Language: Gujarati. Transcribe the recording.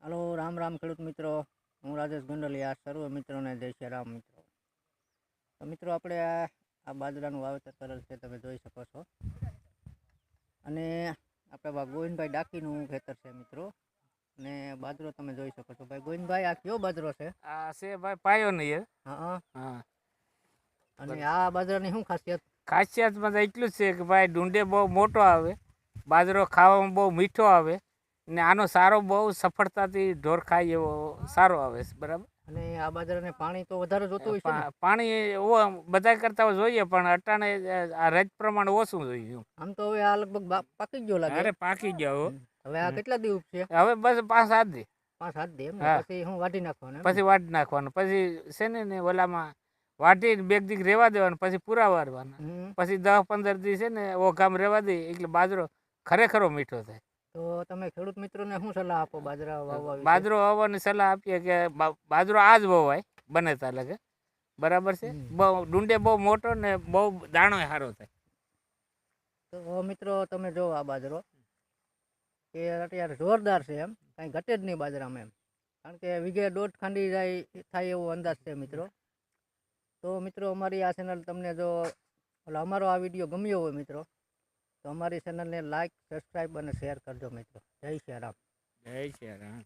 હાલો રામ રામ ખેડૂત મિત્રો, હું રાજેશ ગોંડલિયા. સર્વ મિત્રોને જય શ્રી રામ મિત્રો. તો મિત્રો આપણે આ બાજરાનું વાવેતર કરેલ છે, તમે જોઈ શકો છો. અને આપણે ગોવિંદભાઈ ડાકીનું ખેતર છે મિત્રો. અને બાજરો તમે જોઈ શકો છો. ભાઈ ગોવિંદભાઈ, આ કયો બાજરો છે? આ છે ભાઈ પાયોનિયર. હા. હા. અને આ બાજરાની શું ખાસિયત? ખાસિયતમાં તો એટલું જ છે કે ભાઈ ડુંડે બહુ મોટો આવે, બાજરો ખાવામાં બહુ મીઠો આવે, ને આનો સારો બહુ સફળતાથી ઢોર ખાય એવો સારો આવે છે. બરાબર. અને આ બાજરાને પાણી તો વધારે જોતું હોય છે ને? પાણી બધા કરતા જોઈએ, પણ અટાણે આ રજ પ્રમાણે ઓછું જોઈએ. આમ તો હવે આ લગભગ પાકી ગયો લાગે. અરે પાકી ગયો. હવે આ કેટલા દિવસ છે? હવે બસ 5-7 દી. 5-7 દી એમ ને? પછી હું વાઢી નાખવાનું? પછી વાઢી નાખવાનું. પછી છે ને ઓલામાં વાઢી 2 દી રેવા દેવાનું, પછી પૂરા વારવાના. પછી 10-15 દી છે ને ઓઘામ રેવા દે, એટલે બાજરો ખરેખરો મીઠો થાય. તો તમે ખેડૂત મિત્રોને શું સલાહ આપો બાજરા વાવવા વિશે? બાજરો વાવવાની સલાહ આપીએ કે બાજરો આ જ વવાય બને ત્યાં લગે. બરાબર છે. બહુ ડુંડે બહુ મોટો ને બહુ દાણો સારો થાય. તો મિત્રો તમે જો આ બાજરો કે અત્યારે જોરદાર છે, એમ કાંઈ ઘટે જ નહીં બાજરામાં એમ. કારણ કે વીઘે 1.5 ખાંડી થાય એવો અંદાજ છે મિત્રો. તો મિત્રો અમારી આ ચેનલ તમને જો અમારો આ વિડીયો ગમ્યો હોય મિત્રો, તો અમારી ચેનલને લાઈક, સબસ્ક્રાઈબ અને શેર કરજો મિત્રો. જય શ્રી રામ. જય શ્રી રામ.